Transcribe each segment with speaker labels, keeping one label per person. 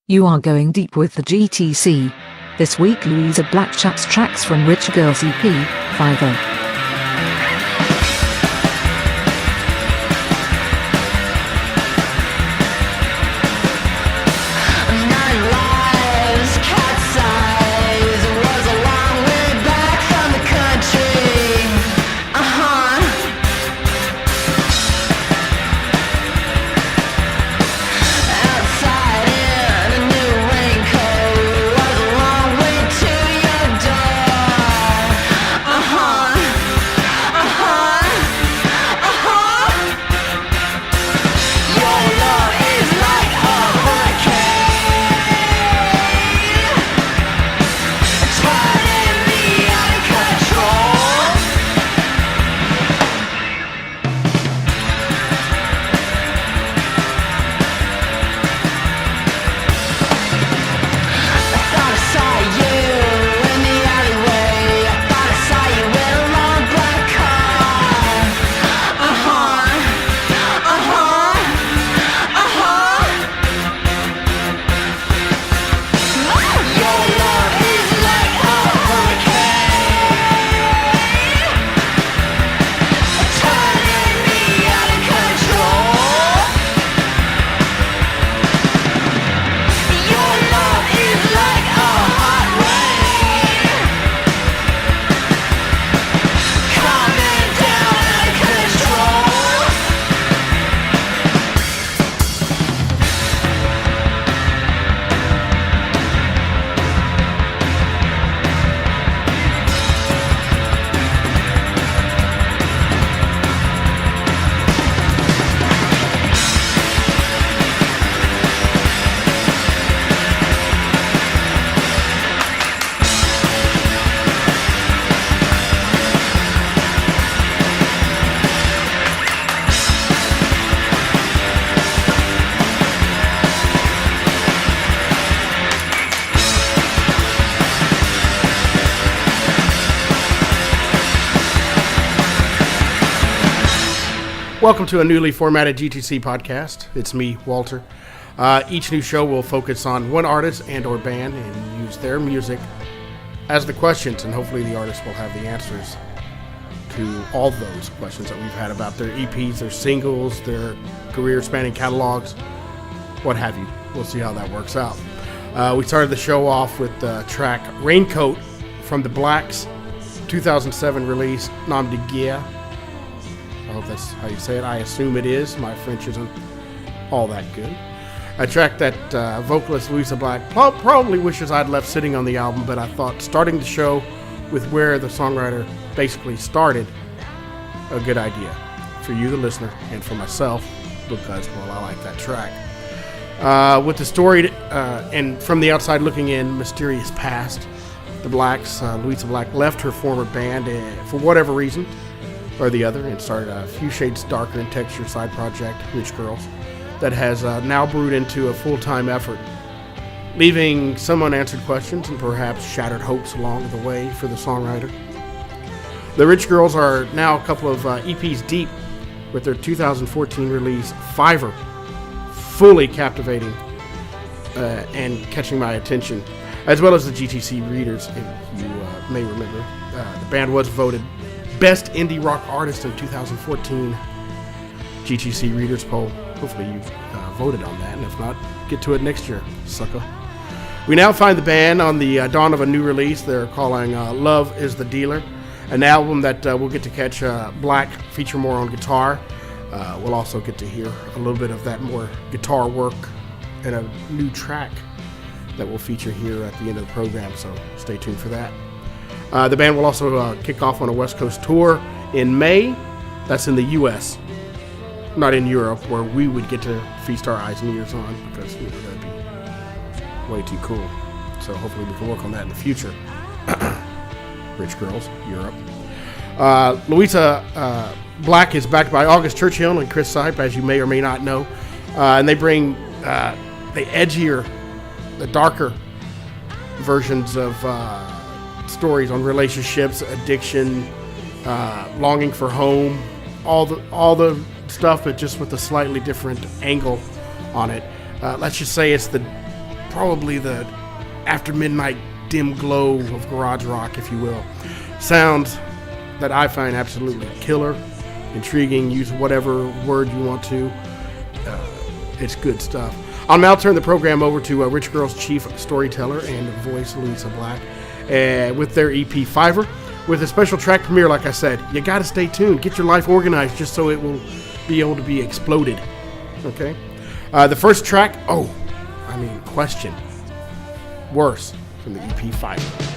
Speaker 1: You are going deep with the GTC. This week Luisa Black chats tracks from Rich Girls EP, 5-0.
Speaker 2: Welcome to a newly formatted GTC podcast. It's me, Walter. Each new show will focus on one artist and or band and use their music as the questions, and hopefully the artist will have the answers to all those questions that we've had about their EPs, their singles, their career-spanning catalogs, what have you. We'll see how that works out. We started the show off with the track Raincoat from the Blacks' 2007 release, Nom de Guerre. I hope that's how you say it. I assume it is. My French isn't all that good. A track that vocalist Luisa Black probably wishes I'd left sitting on the album, but I thought starting the show with where the songwriter basically started, a good idea for you, the listener, and for myself, because, well, I like that track. With the story and from the outside looking in, mysterious past, the Blacks, Luisa Black left her former band for whatever reason or the other and started a few shades darker in texture side project, Rich Girls, that has now brewed into a full-time effort, leaving some unanswered questions and perhaps shattered hopes along the way for the songwriter. The Rich Girls are now a couple of EPs deep with their 2014 release, 5-0, fully captivating and catching my attention, as well as the GTC readers. If you may remember, the band was voted Best Indie Rock Artist in 2014 GTC Readers Poll. Hopefully you voted on that, and if not, get to it next year, sucker. We now find the band on the dawn of a new release they're calling Love is the Dealer, an album that we'll get to catch Black feature more on guitar. We'll also get to hear a little bit of that more guitar work and a new track that we'll feature here at the end of the program, so stay tuned for that. The band will also kick off on a West Coast tour in May. That's in the U.S., not in Europe, where we would get to feast our eyes and ears on, because that'd be way too cool. So hopefully we can work on that in the future. Rich Girls, Europe. Luisa Black is backed by August Churchill and Chris Sipe, as you may or may not know. And they bring the edgier, the darker versions of stories on relationships, addiction, longing for home, all the stuff, but just with a slightly different angle on it. Let's just say it's the probably the after midnight dim glow of garage rock, if you will. Sounds that I find absolutely killer, intriguing, use whatever word you want to. It's good stuff. I'll now turn the program over to Rich Girl's chief storyteller and voice, Luisa Black, with their EP Fiverr, with a special track premiere. Like I said, you got to stay tuned. Get your life organized just so it will be able to be exploded. Okay? The first track, question. Worse, from the EP Fiverr.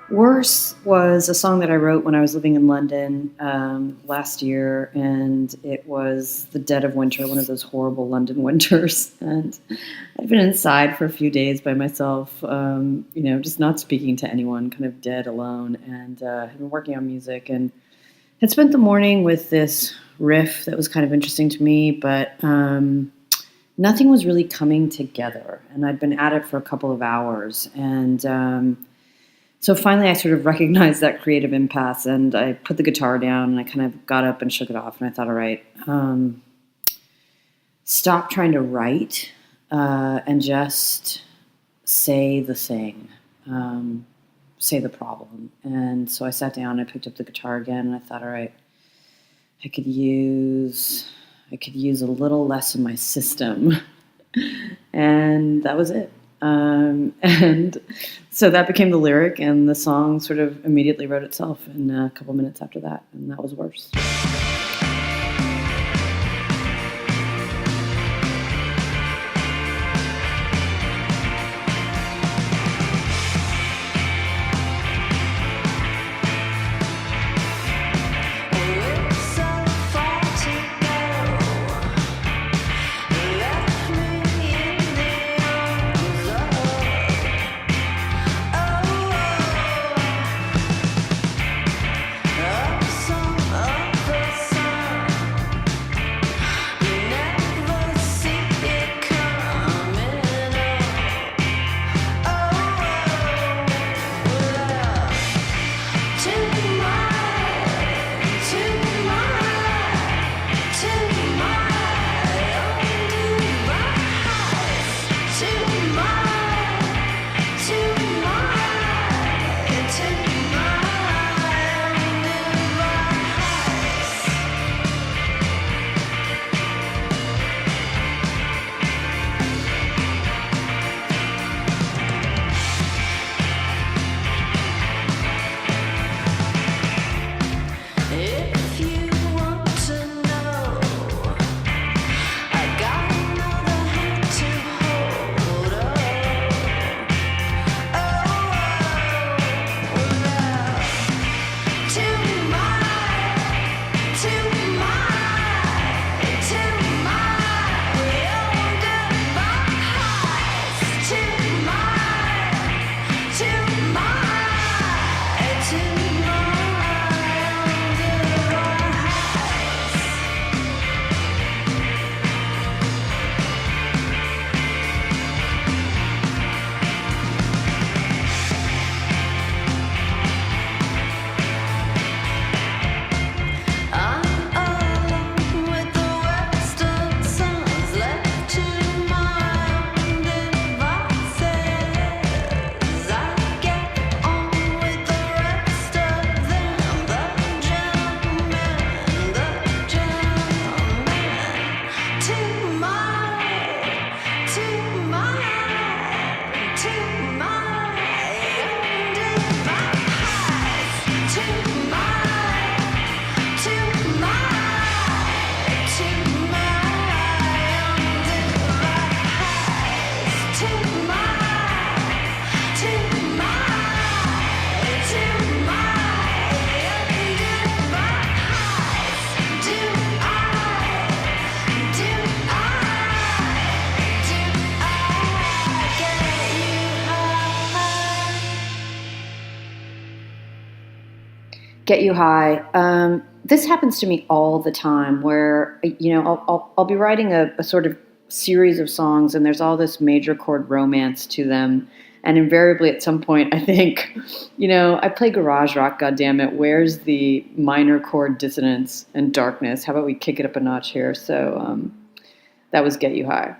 Speaker 3: Worse was a song that I wrote when I was living in London last year, and it was the dead of winter, one of those horrible London winters. And I'd been inside for a few days by myself, just not speaking to anyone, kind of dead alone, and had been working on music and had spent the morning with this riff that was kind of interesting to me, but nothing was really coming together. And I'd been at it for a couple of hours, and so finally I sort of recognized that creative impasse, and I put the guitar down and I kind of got up and shook it off, and I thought, all right, stop trying to write and just say the thing, say the problem. And so I sat down, I picked up the guitar again, and I thought, all right, I could use a little less in my system. And that was it. And so that became the lyric, and the song sort of immediately wrote itself in a couple minutes after that, and that was Worse. Get You High. This happens to me all the time where, I'll be writing a sort of series of songs and there's all this major chord romance to them. And invariably at some point I think, I play garage rock, goddammit. Where's the minor chord dissonance and darkness? How about we kick it up a notch here? So that was Get You High.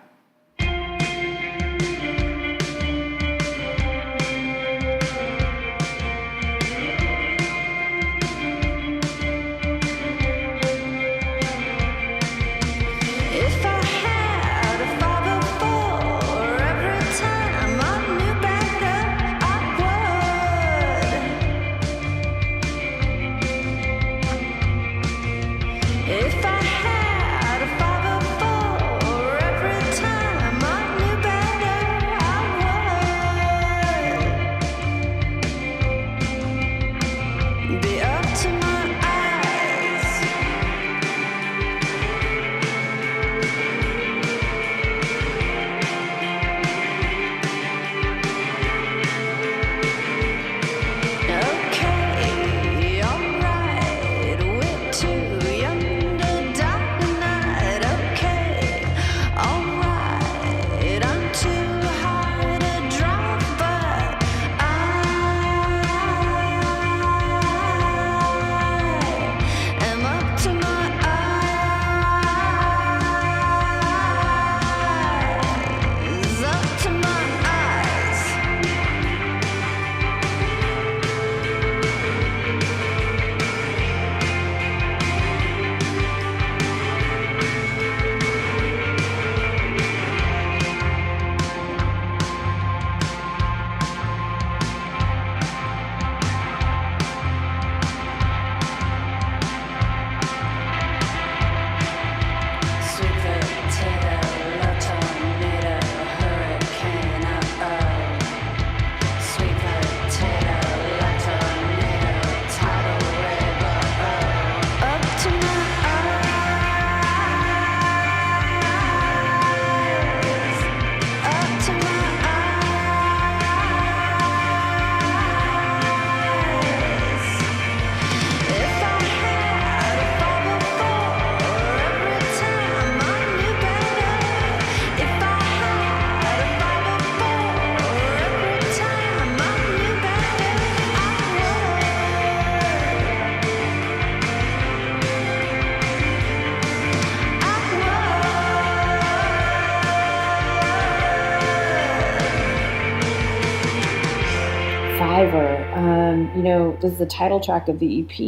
Speaker 3: This is the title track of the EP,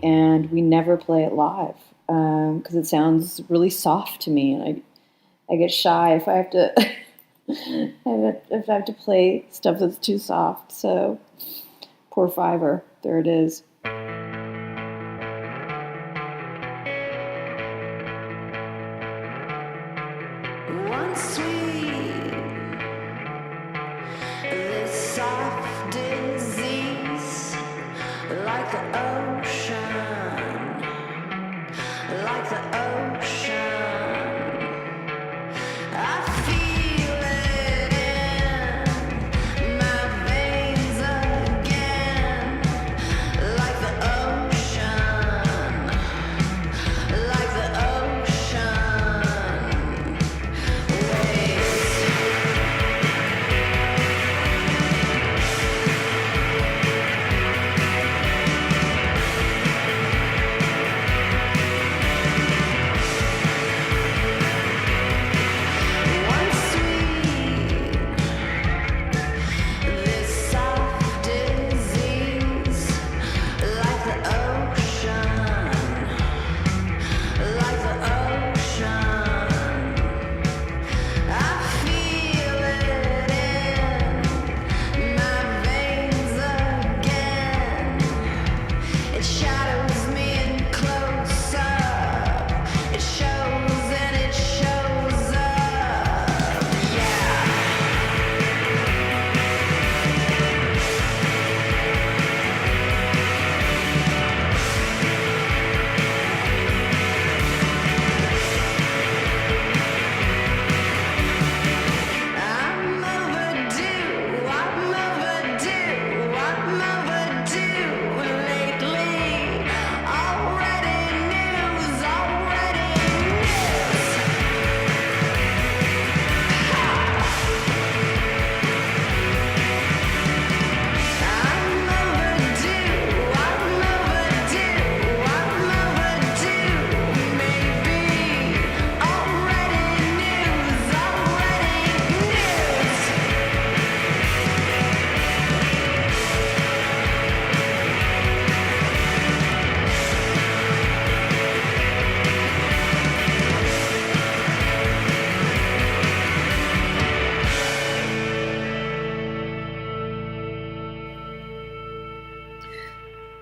Speaker 3: and we never play it live because it sounds really soft to me, and I get shy if I have to if I have to play stuff that's too soft. So poor Fiverr, there it is.
Speaker 4: One sweet, this soft disease, like the ocean, like the ocean. I feel it in my veins again, like the ocean, like the ocean waves.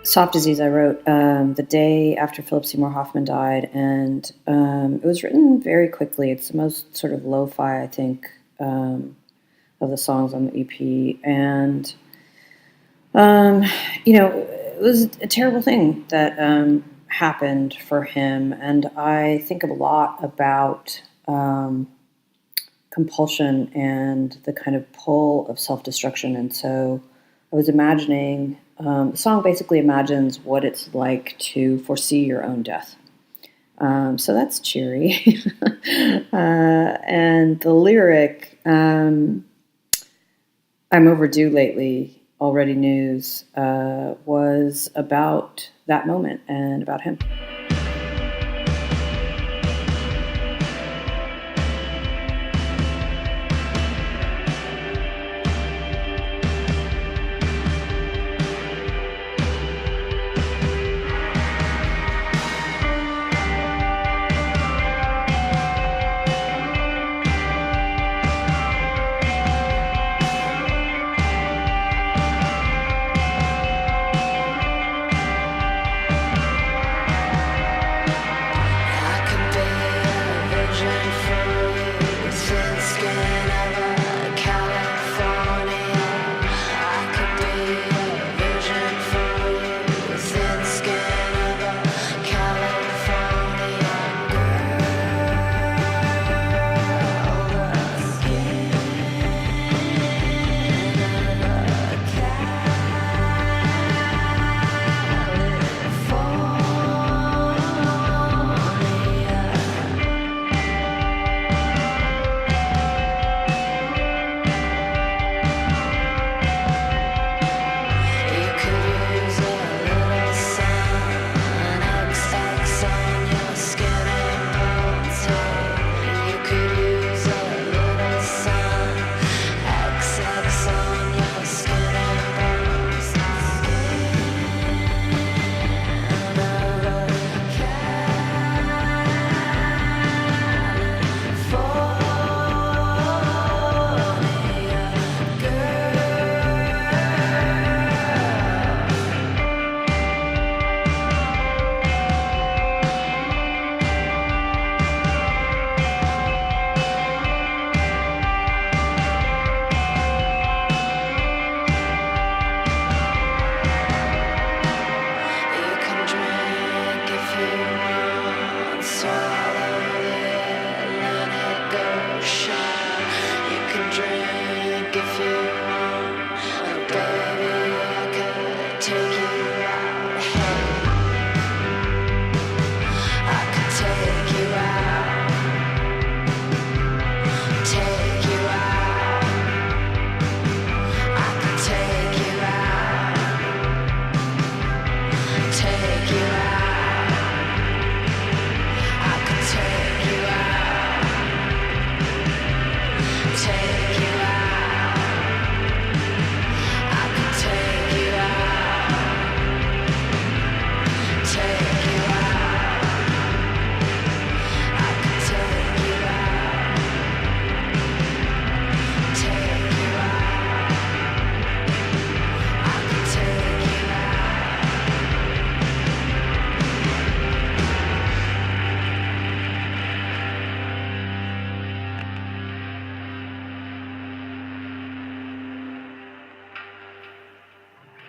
Speaker 3: Soft Disease I wrote the day after Philip Seymour Hoffman died, and it was written very quickly. It's the most sort of lo-fi, I think, of the songs on the EP. And, it was a terrible thing that happened for him. And I think a lot about compulsion and the kind of pull of self-destruction. And so I was imagining, the song basically imagines what it's like to foresee your own death. So that's cheery. And the lyric, I'm overdue lately, already news, was about that moment and about him.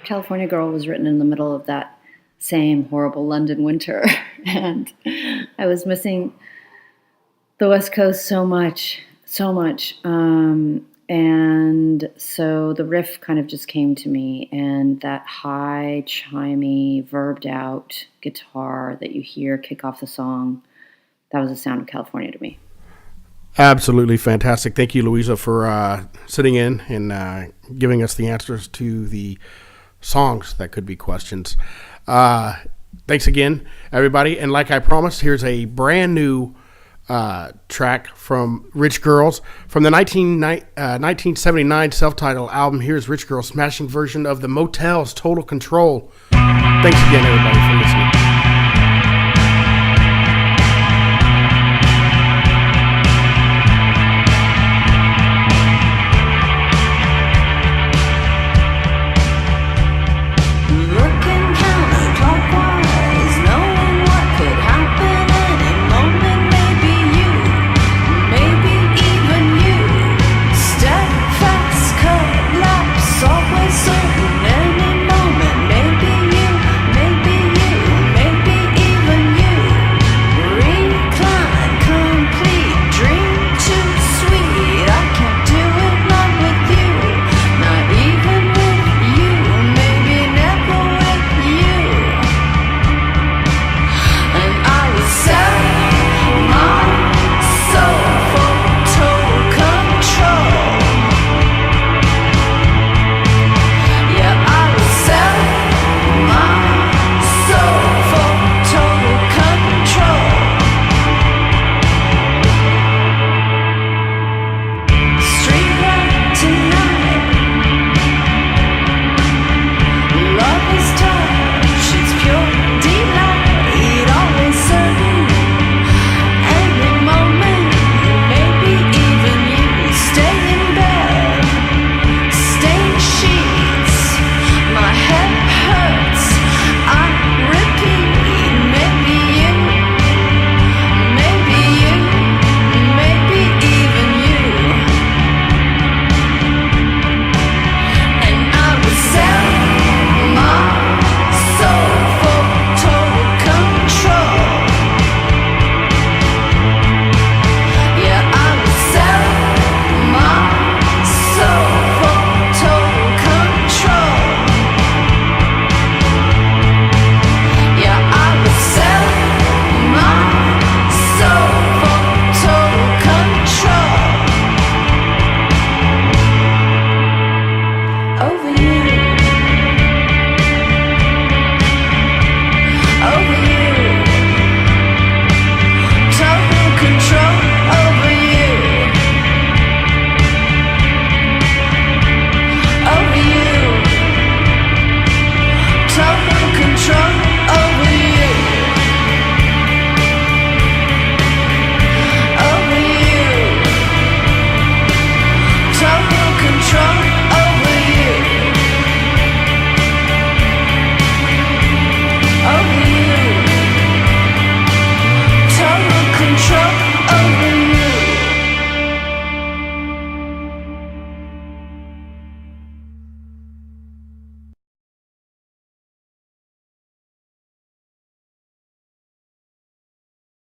Speaker 3: California Girl was written in the middle of that same horrible London winter. And I was missing the West Coast so much. And so the riff kind of just came to me, and that high, chimey, verbed out guitar that you hear kick off the song, that was the sound of California to me.
Speaker 2: Absolutely fantastic. Thank you, Luisa, for sitting in and giving us the answers to the songs that could be questions. Thanks again, everybody. And like I promised, here's a brand new track from Rich Girls from the 1979 self-titled album. Here's Rich Girls' smashing version of the Motel's Total Control. Thanks again, everybody, for listening.